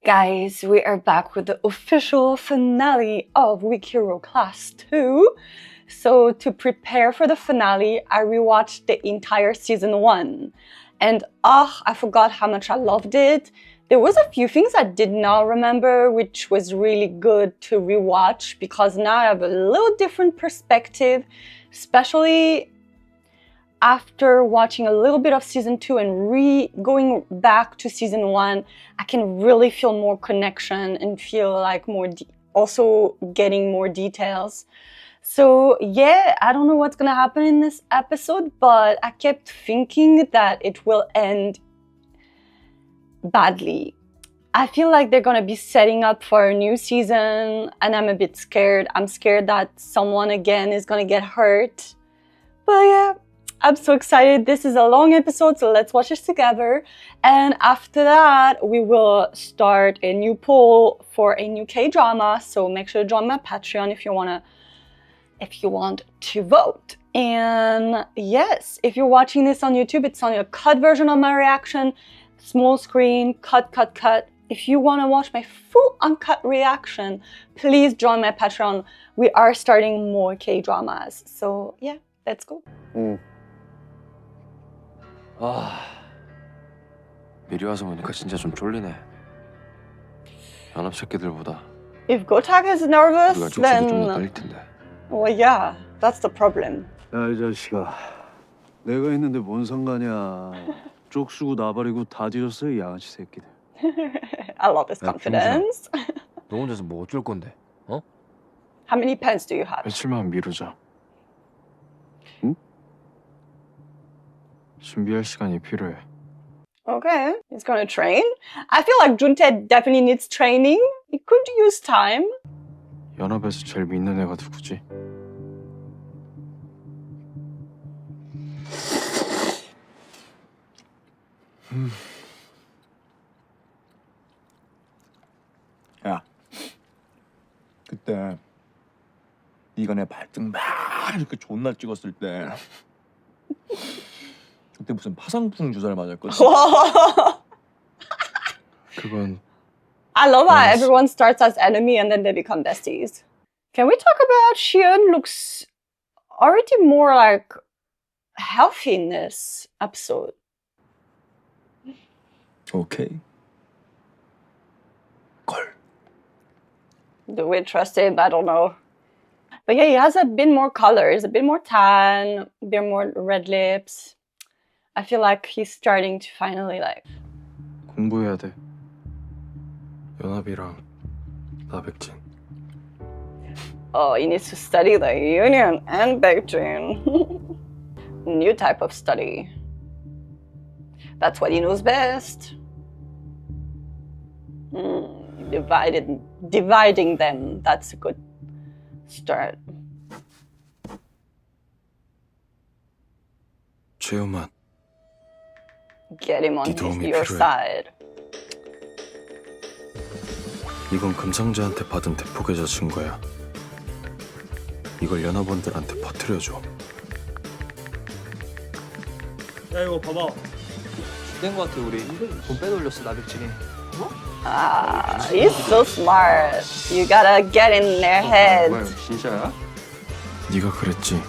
Guys, we are back with the official finale of Week Hero Class 2. So to prepare for the finale, I rewatched the entire season 1. And I forgot how much I loved it. There was a few things I did not remember, which was really good to rewatch because now I have a little different perspective, especially after watching a little bit of season 2 and going back to season 1, I can really feel more connection and feel like also getting more details. So yeah, I don't know what's gonna happen in this episode, but I kept thinking that it will end badly. I feel like they're gonna be setting up for a new season and I'm a bit scared. I'm scared that someone again is gonna get hurt. But yeah, I'm so excited. This is a long episode, so let's watch this together. And after that, we will start a new poll for a new K-drama. So make sure to join my Patreon if you want to vote. And yes, if you're watching this on YouTube, it's on a cut version of my reaction. Small screen, cut. If you want to watch my full uncut reaction, please join my Patreon. We are starting more K-dramas. So yeah, let's go. 미리 와서 보니까 진짜 좀 쫄리네. 연합 새끼들보다 If Go Tak is nervous, 우리가 족속이 좀 더 then 떨릴 텐데. well, yeah, that's the problem. 야, 이 자식아. 내가 있는데 뭔 상관이야. 쪽수고 나발이고 다 뒤졌어, 이 양아치 새끼들. I love his confidence. 너 혼자서 뭐 어쩔 건데? 어? How many pens do you have? 며칠만 미루자. 응? 준비할 시간이 필요해. Okay, he's gonna train. I feel like Jun Tae definitely needs training. He could use time. 연합에서 제일 믿는 애가 누구지? 야, 그때 네가 내 발등 막 이렇게 존나 찍었을 때 그때 무슨 파상풍 주사를 맞았거든. 그건 I love how everyone starts as enemy and then they become besties. Can we talk about Yeon looks already more like healthy in this episode? 오케이. 걸. Do we trust him? I don't know. But yeah, he has a bit more colors, a bit more tan, a bit more red lips. I feel like he's starting to finally like... 공부해야 돼. 연합이랑 나 백진. Oh, he needs to study the Union and Baek Jin. New type of study. That's what he knows best. Dividing them. That's a good start. 최우만. Get him on your side. 이건 금상재한테 받은 대포계좌 증거야. 이걸 연합원들한테 퍼뜨려줘. 야 이거 봐봐. 된 거 같아 우리. 돈 빼돌렸어 나백진이. He's so smart. You gotta get in their head. 진짜야? 네가 그랬지.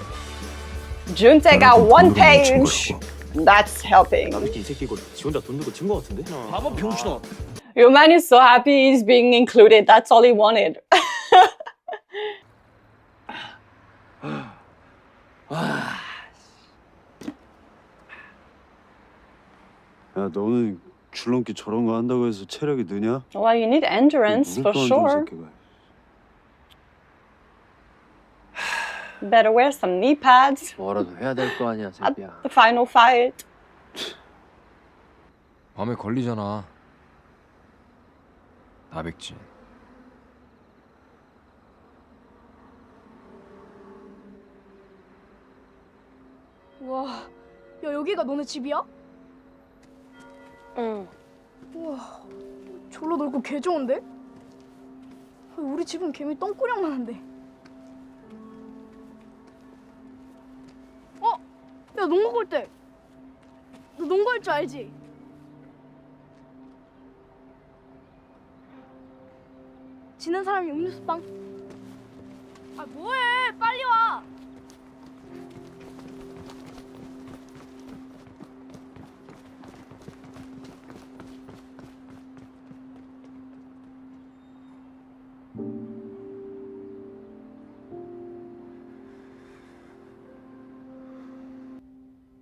Jun Tae got one page. That's helping. 이 새끼 이거 지 혼자 돈 들고 친거 같은데? 봐봐 병신아. Your man is so happy he's being included. That's all he wanted. 야, 너는 줄넘기 저런 거 한다고 해서 체력이 느냐? Well, you need endurance for sure. Better wear some knee pads 뭐라도 해야 될 거 아니야 at 새끼야. the final fight. 밤에 걸리잖아. 나 백진. 와, 야 여기가 너네 집이야? 응. 우와, 졸라 넓고 개 좋은데? 우리 집은 개미 똥꾸녕만 한데. 야 농구 골 때. 너 농구할 줄 알지? 지는 사람이 음료수 빵. 아 뭐해? 빨리 와.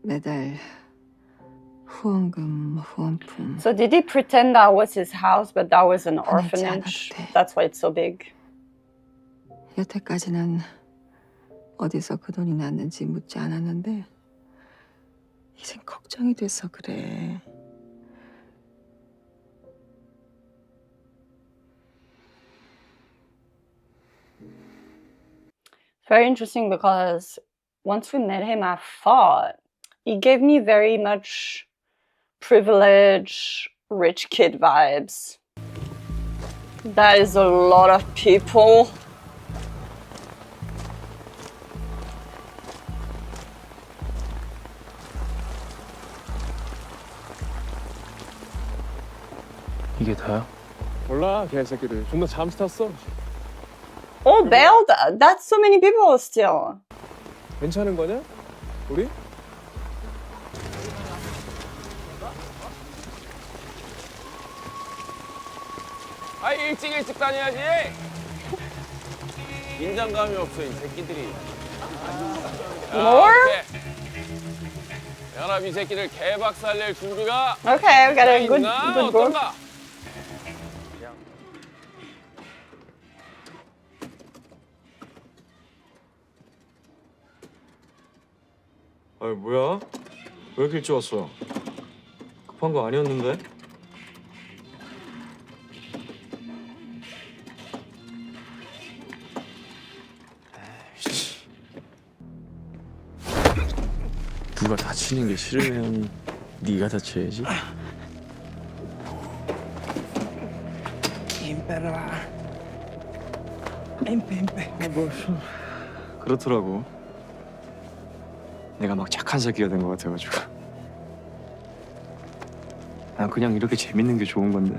매달 후원금, 후원품. So did he pretend that was his house, but that was an 보내지 orphanage? 않아도 돼. That's why it's so big. 여태까지는 어디서 그 돈이 났는지 묻지 않았는데 이젠 걱정이 돼서 그래. Very interesting because once we met him, I thought he gave me very much privileged, rich kid vibes. That is a lot of people. 이게 다야? 몰라 개새끼들 존나 잠수 탔어. Oh, bailed? That's so many people still. 괜찮은 거냐? 우리? 아 일찍 다녀야지. 긴장감이 없어 이 새끼들이. More? 연합 이 새끼들 개박살 낼 준비가 Okay, we got a good, 있나? good group. 어떤가? 아니 뭐야? 왜 이렇게 일찍 왔어? 급한 거 아니었는데? 누가 다치는 게 싫으면 네가 다쳐야지. 그렇더라고. 내가 막 착한 새끼가 된 것 같아가지고. 난 그냥 이렇게 재밌는 게 좋은 건데.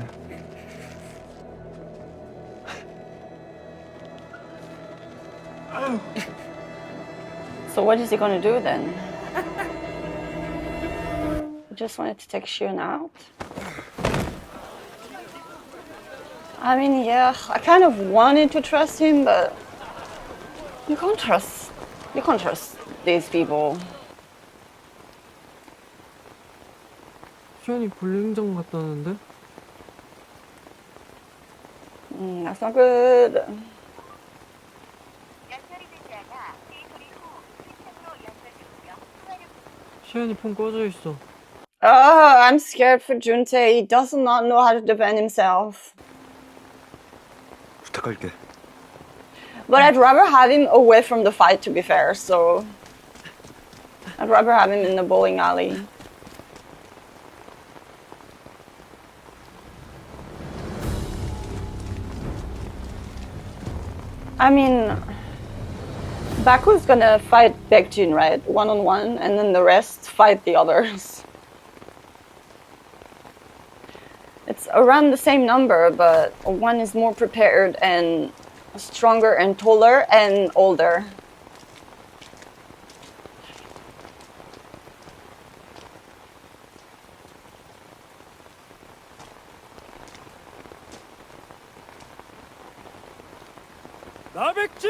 So what is he gonna do then? He just wanted to take Yeon out? I mean, yeah, I kind of wanted to trust him, but you can't trust these people. 시연이 볼링장 갔다는데? That's not good. 시연이 폰 꺼져 있어. Oh, I'm scared for Jun Tae. He does not know how to defend himself. 부탁할게. But I'd rather have him away from the fight, to be fair, so I'd rather have him in the bowling alley. I mean, Baku's gonna fight Baek Jin, right? One-on-one, and then the rest fight the others. It's around the same number, but one is more prepared and stronger and taller and older. 나 백진!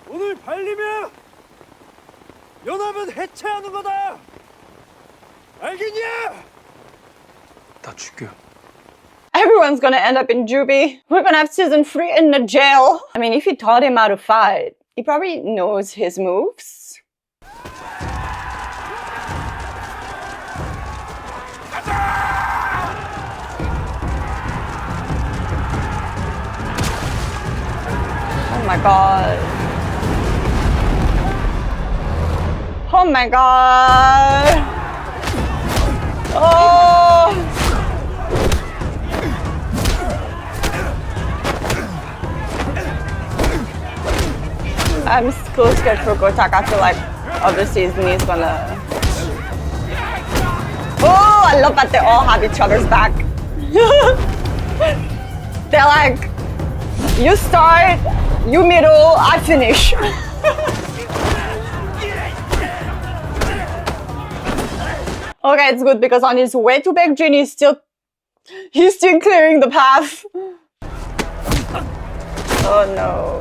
오늘 발리면 연합은 해체하는 거다. 알겠냐? 다 죽여. Everyone's gonna end up in juvie. We're gonna have season 3 in the jail. I mean, if he taught him how to fight, he probably knows his moves. Oh my god. Oh my god. Oh. I'm so scared for Ko Tak. I feel like of the season he's gonna. Oh, I love that they all have each other's back. They're like, you start, you middle, I finish. Okay, it's good because on his way to Baek Jin, he's still clearing the path. Oh no.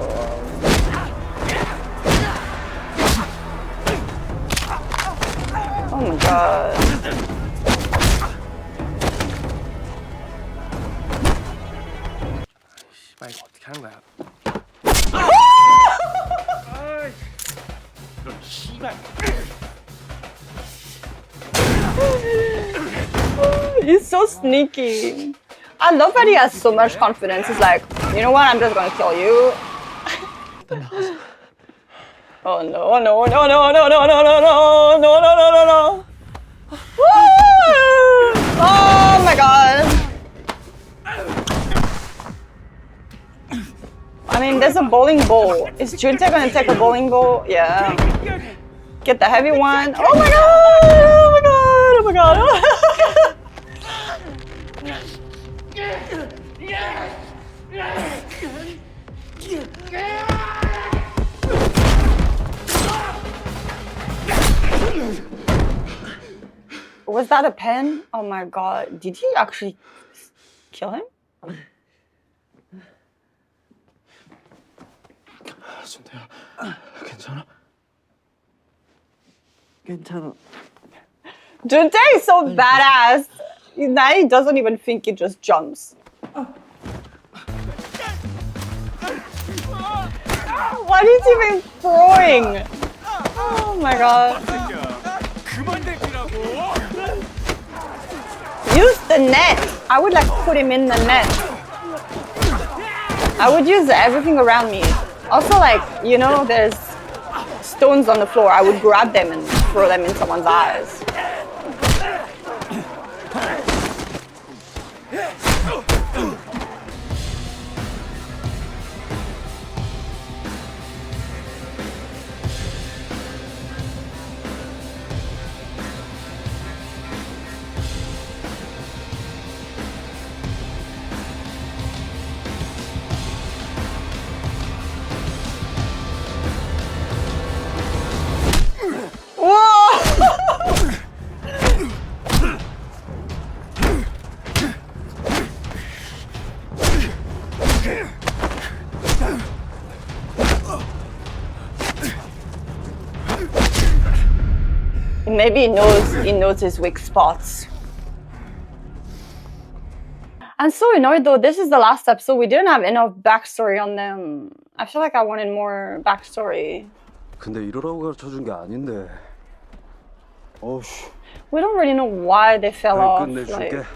Oh my god. 씨발 이거 어떻게 하는 거야? He's so sneaky. I love that he has so much confidence. He's like, you know what? I'm just gonna kill you. Oh no! No! No! No! No! No! No! No! No! No! No! No! No! No! Oh my god! I mean, there's a bowling ball. Is Jun Tae gonna take a bowling ball? Yeah. Get the heavy one. Oh my god! Oh my god! Oh my god! Was that a pen? Oh my god. Did he actually kill him? 준태야, 괜찮아? 괜찮아. Jun Tae is so badass. Now he doesn't even think, he just jumps. What is he even throwing? Oh my god. Use the net. I would like put him in the net. I would use everything around me. Also, like, you know, there's stones on the floor. I would grab them and throw them in someone's eyes. Maybe he knows his weak spots. I'm so annoyed though. This is the last episode. We didn't have enough backstory on them. I feel like I wanted more backstory. 근데 이러라고 가르쳐준 게 아닌데. 어우씨. We don't really know why they fell off. 끝내줄게. Like,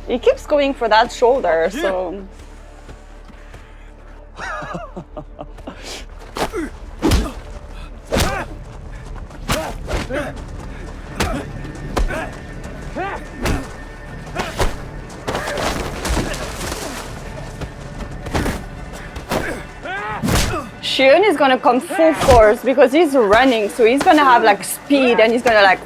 he keeps going for that shoulder, so. Yeon is gonna come full force because he's running, so he's gonna have like speed and he's gonna like.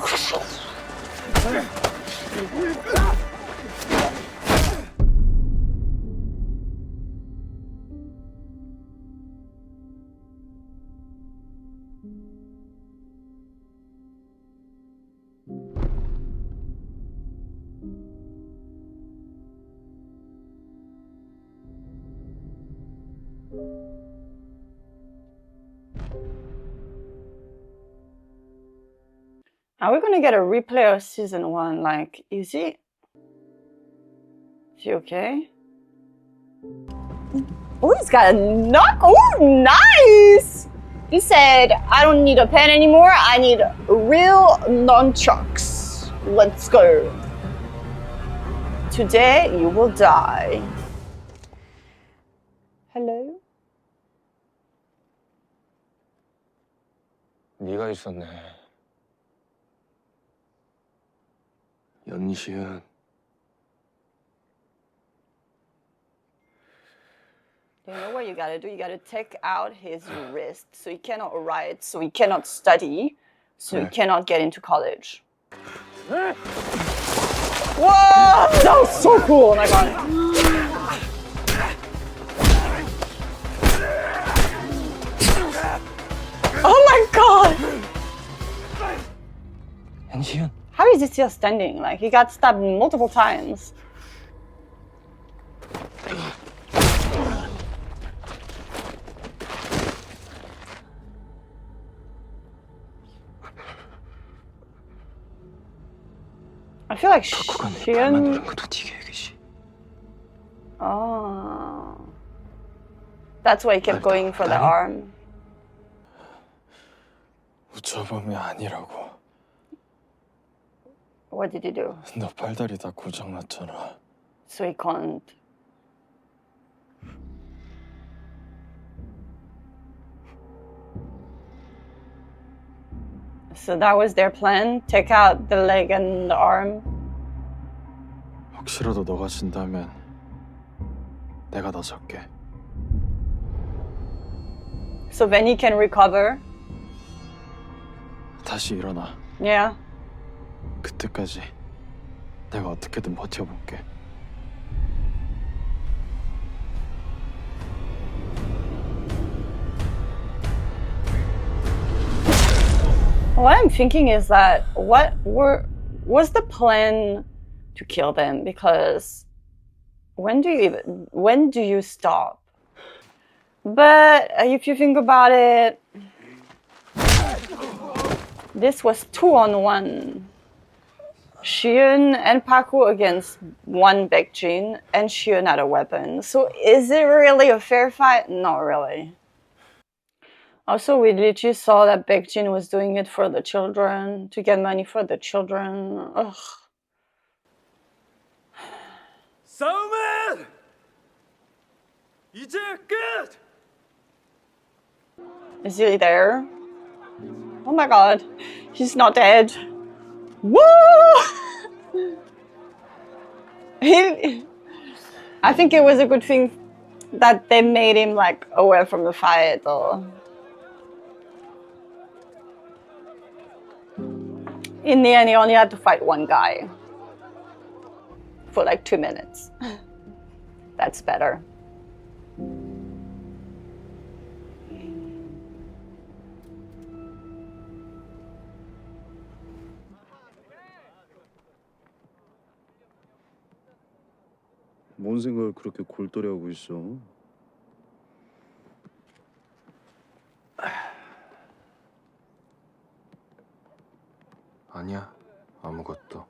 Are we gonna get a replay of season 1? Like, is he okay? Oh, he's got a knock. Oh, nice! He said, I don't need a pen anymore. I need real nunchucks. Let's go. Today, you will die. Hello? 네가 있었네. 연시은 You know what you gotta do? You gotta take out his wrist so he cannot write, so he cannot study, so he cannot get into college. Whoa! That was so cool! Oh my god. Oh my god! And Jihoon. How is he still standing? Like, he got stabbed multiple times. I feel like Yeon. Oh. That's why he kept going for the arm. 우처범이 아니라고. What did he do? 너 팔다리 다 고장났잖아. So he can't. So that was their plan? Take out the leg and the arm? 혹시라도 너가 진다면 내가 더 졌게. So then he can recover? 다시 일어나. Yeah. 그때까지 내가 어떻게든 버텨볼게. What I'm thinking is that was the plan to kill them? Because when do you stop? But if you think about it, this was 2-on-1. Yeon and Paku against one Baek Jin, and Yeon had a weapon. So is it really a fair fight? Not really. Also, we literally saw that Baek Jin was doing it for the children, to get money for the children. Ugh. 싸움은 이제 끝! Is he there? Oh my god, he's not dead. Woo! I think it was a good thing that they made him like away from the fight, though. In the end, he only had to fight one guy for like 2 minutes. That's better. 뭔 생각을 그렇게 골똘히 하고 있어? 아니야, 아무것도.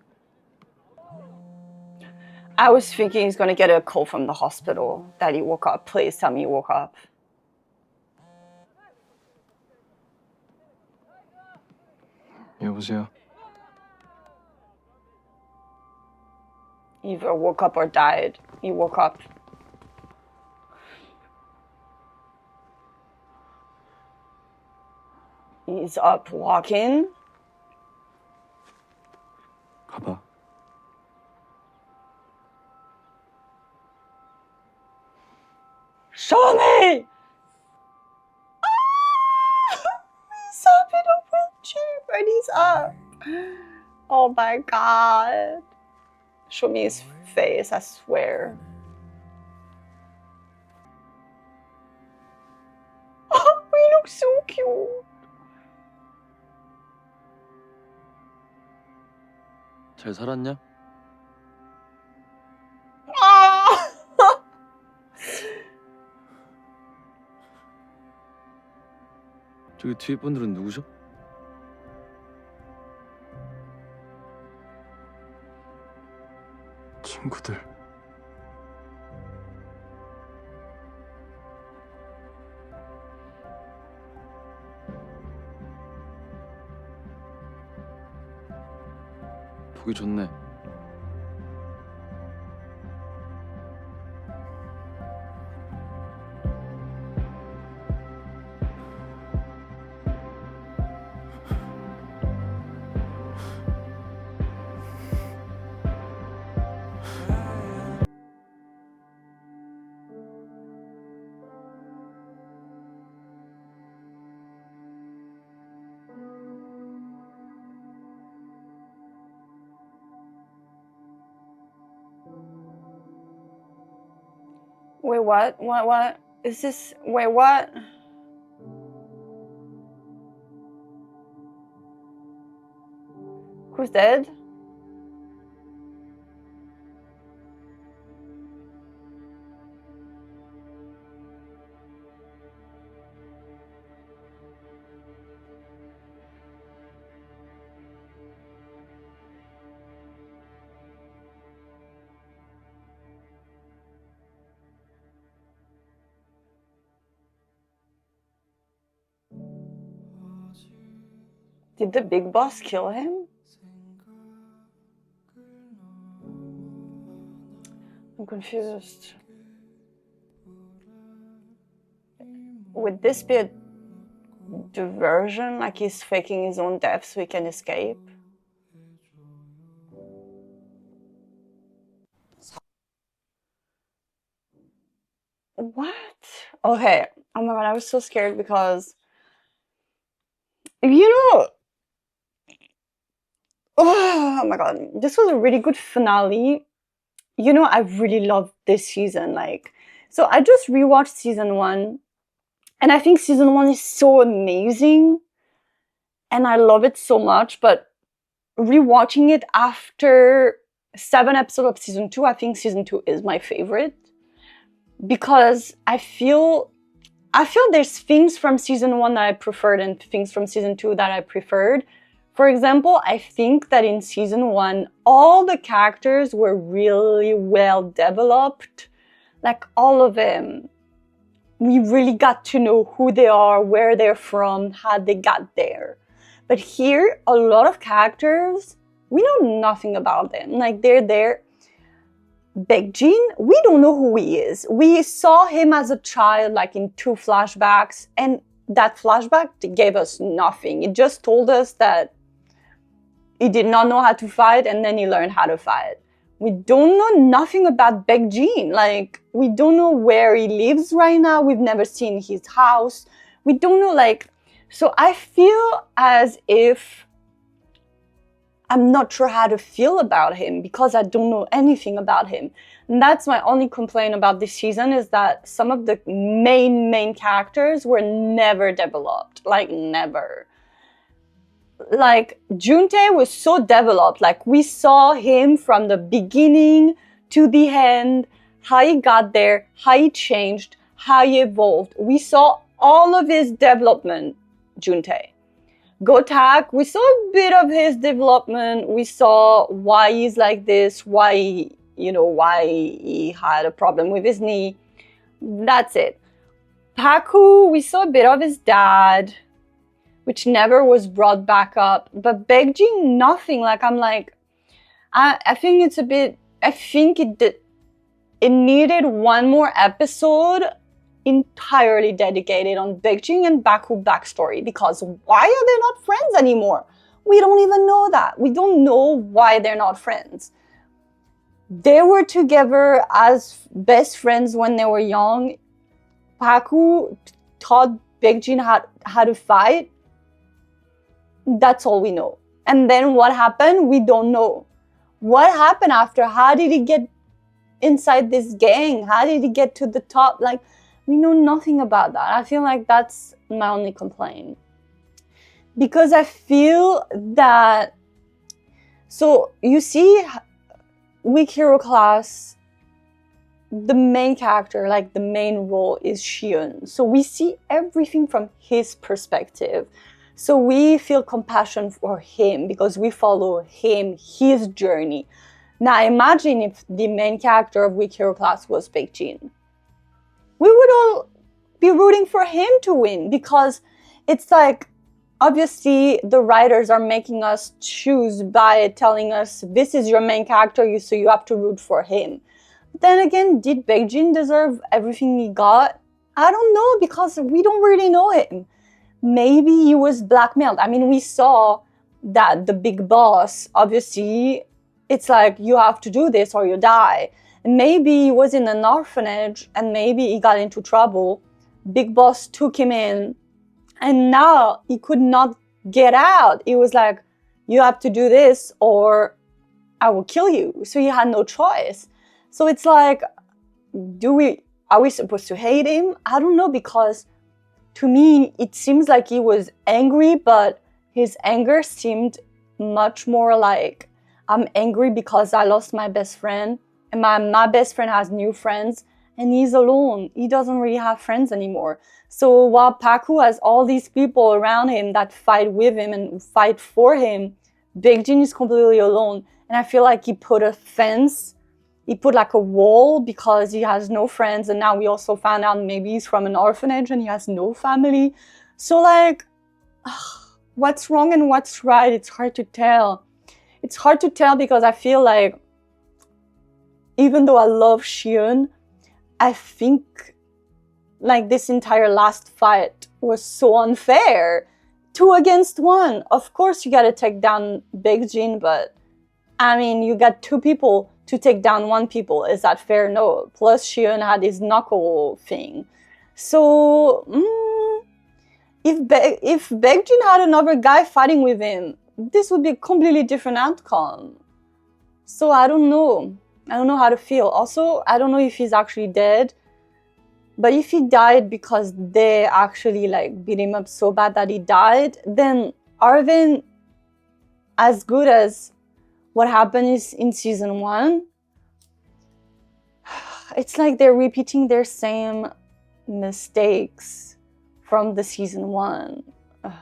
I was thinking he's gonna get a call from the hospital that he woke up. Please tell me he woke up. 여보세요? Either woke up or died. He woke up. He's up walking. 가봐. Show me! He's up in a wheelchair and he's up. Oh my god. Show me his face, I swear. Oh, he looks so cute. 잘 살았냐? Ah! 저기 뒤에 분들은 누구죠? 친구들. 보기 좋네. Wait, what? What? Is this... Wait, what? Who's dead? Did the big boss kill him? I'm confused. Would this be a diversion? Like he's faking his own death so he can escape? What? Okay. Oh my god, I was so scared because... You know... Oh my god, this was a really good finale. You know, I really loved this season. Like, so I just rewatched season 1, and I think season 1 is so amazing, and I love it so much. But rewatching it after 7 episodes of season 2, I think season 2 is my favorite because I feel there's things from season 1 that I preferred and things from season 2 that I preferred. For example, I think that in season 1, all the characters were really well developed. Like all of them. We really got to know who they are, where they're from, how they got there. But here, a lot of characters, we know nothing about them. Like they're there. Baek Jin, we don't know who he is. We saw him as a child, like in 2 flashbacks. And that flashback gave us nothing. It just told us that he did not know how to fight, and then he learned how to fight. We don't know nothing about Baek Jin. Like, we don't know where he lives right now. We've never seen his house. We don't know, like... So I feel as if I'm not sure how to feel about him because I don't know anything about him. And that's my only complaint about this season, is that some of the main characters were never developed. Like, never. Like, Jun Tae was so developed. Like, we saw him from the beginning to the end, how he got there, how he changed, how he evolved. We saw all of his development, Jun Tae. Go Tak, we saw a bit of his development. We saw why he's like this, why he had a problem with his knee. That's it. Paku, we saw a bit of his dad, which never was brought back up. But Baek Jin, nothing. Like, I'm like, I think it's a bit, I think it needed one more episode entirely dedicated on Baek Jin and Baku backstory, because why are they not friends anymore? We don't even know that. We don't know why they're not friends. They were together as best friends when they were young. Paku taught Baek Jin how to fight. That's all we know. And then what happened? We don't know. What happened after? How did he get inside this gang? How did he get to the top? Like, we know nothing about that. I feel like that's my only complaint. Because I feel that... So, you see, Weak Hero Class, the main character, like the main role is Yeon. So we see everything from his perspective. So we feel compassion for him because we follow him, his journey. Now imagine if the main character of Weak Hero Class was Baek Jin. We would all be rooting for him to win, because it's like, obviously the writers are making us choose by telling us this is your main character, so you have to root for him. But then again, did Baek Jin deserve everything he got? I don't know, because we don't really know him. Maybe he was blackmailed. I mean, we saw that the big boss, obviously, it's like, you have to do this or you die. And maybe he was in an orphanage and maybe he got into trouble. Big boss took him in and now he could not get out. He was like, you have to do this or I will kill you. So he had no choice. So it's like, do we are we supposed to hate him? I don't know, because to me, it seems like he was angry, but his anger seemed much more like, I'm angry because I lost my best friend, and my best friend has new friends, and he's alone. He doesn't really have friends anymore. So while Paku has all these people around him that fight with him and fight for him, Baek Jin is completely alone. And I feel like he put a fence, he put like a wall because he has no friends. And now we also found out maybe he's from an orphanage and he has no family. So like, what's wrong and what's right? It's hard to tell. It's hard to tell because I feel like, even though I love Yeon, I think like this entire last fight was so unfair. 2 against 1. Of course you gotta take down Baek Jin, but I mean, you got 2 people to take down 1 people. Is that fair? No. Plus Yeon had his knuckle thing. So if Baek Jin had another guy fighting with him, this would be a completely different outcome. So I don't know. I don't know how to feel. Also, I don't know if he's actually dead. But if he died because they actually like beat him up so bad that he died, then are they as good as what happened is in season 1? It's like they're repeating their same mistakes from the season 1. Ugh.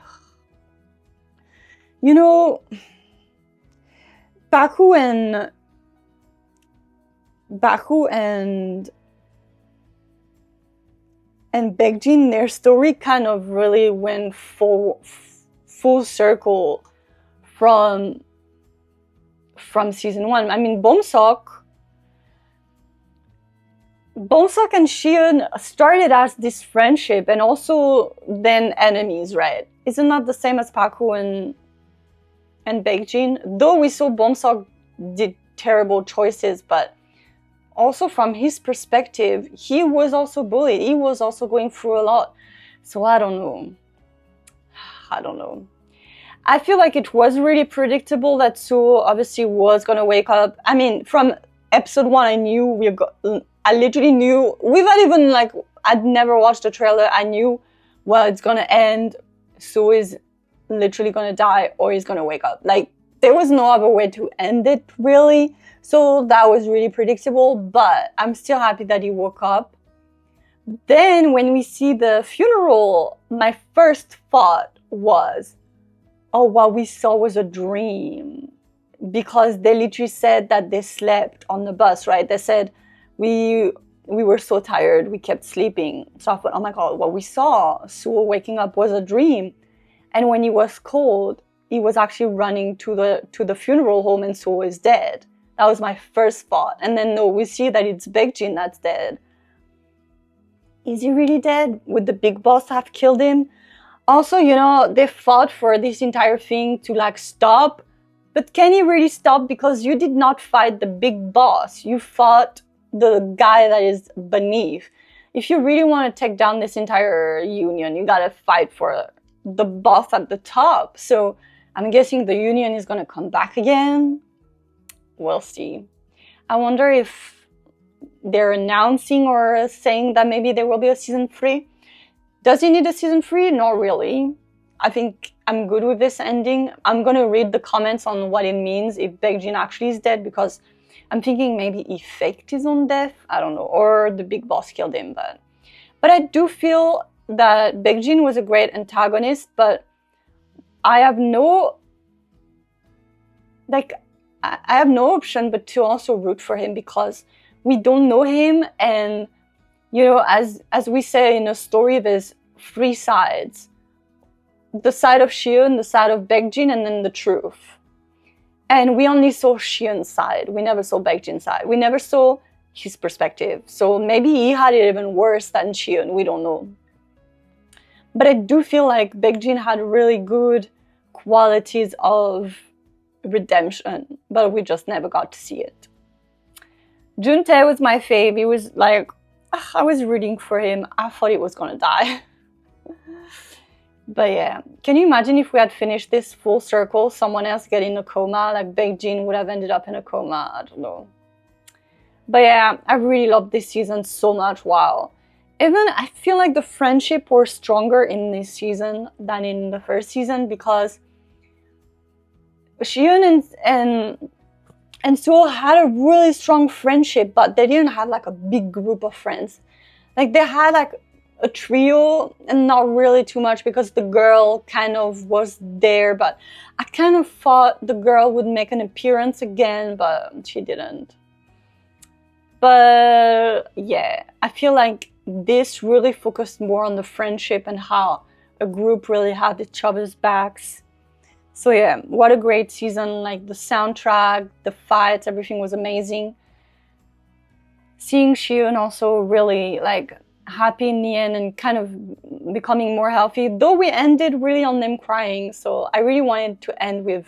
You know, Baku and Baek Jin, their story kind of really went full circle from season 1. I mean, Bomseok and Yeon started as this friendship and also then enemies, right? Isn't that the same as Paku and Baek Jin? Though we saw Bomseok did terrible choices, but also from his perspective, he was also bullied. He was also going through a lot. So I don't know. I feel like it was really predictable that Seo obviously was going to wake up. I mean, from episode 1, I literally knew, without even like, I'd never watched the trailer, I knew, well, it's going to end. Seo is literally going to die or he's going to wake up. Like, there was no other way to end it, really. So that was really predictable, but I'm still happy that he woke up. Then when we see the funeral, my first thought was, oh, what we saw was a dream. Because they literally said that they slept on the bus, right? They said, we were so tired, we kept sleeping. So I thought, oh my God, what we saw, Seo waking up, was a dream. And when he was cold, he was actually running to the funeral home and Seo is dead. That was my first thought. And then no, we see that it's Baek Jin that's dead. Is he really dead? Would the big boss have killed him? Also, you know, they fought for this entire thing to like stop. But can he really stop? Because you did not fight the big boss. You fought the guy that is beneath. If you really want to take down this entire union, you gotta fight for the boss at the top. So I'm guessing the union is gonna come back again. We'll see. I wonder if they're announcing or saying that maybe there will be a season 3. Does he need a season 3? Not really. I think I'm good with this ending. I'm gonna read the comments on what it means if Baek Jin actually is dead, because I'm thinking maybe he faked his own death. I don't know. Or the big boss killed him. But I do feel that Baek Jin was a great antagonist, but I have no option but to also root for him, because we don't know him, and you know, as we say in a story, there's 3 sides. The side of Yeon, the side of Baek Jin, and then the truth. And we only saw Yeon's side. We never saw Baek Jin's side. We never saw his perspective. So maybe he had it even worse than Yeon. We don't know. But I do feel like Baek Jin had really good qualities of redemption, but we just never got to see it. Jun Tae was my fave. He was like, I was rooting for him. I thought he was gonna die. But yeah, can you imagine if we had finished this full circle, someone else getting a coma, like Baek Jin would have ended up in a coma? I don't know. But yeah, I really love this season so much. Wow. Even I feel like the friendship were stronger in this season than in the first season, because Yeon and Seo had a really strong friendship, but they didn't have like a big group of friends. Like they had like a trio and not really too much, because the girl kind of was there, but I kind of thought the girl would make an appearance again, but she didn't. But yeah, I feel like this really focused more on the friendship and how a group really had each other's backs. So yeah, what a great season. Like the soundtrack, the fights, everything was amazing. Seeing Yeon also really like happy in the end and kind of becoming more healthy, though we ended really on them crying. So I really wanted to end with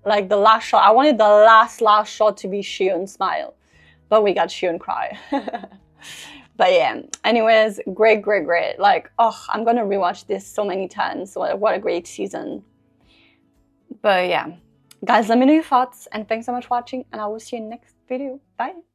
like the last shot. I wanted the last shot to be Yeon smile, but we got Yeon cry. But yeah, anyways, great. Like, oh, I'm gonna rewatch this so many times. What a great season. But yeah, guys, let me know your thoughts, and thanks so much for watching, and I will see you in the next video. Bye.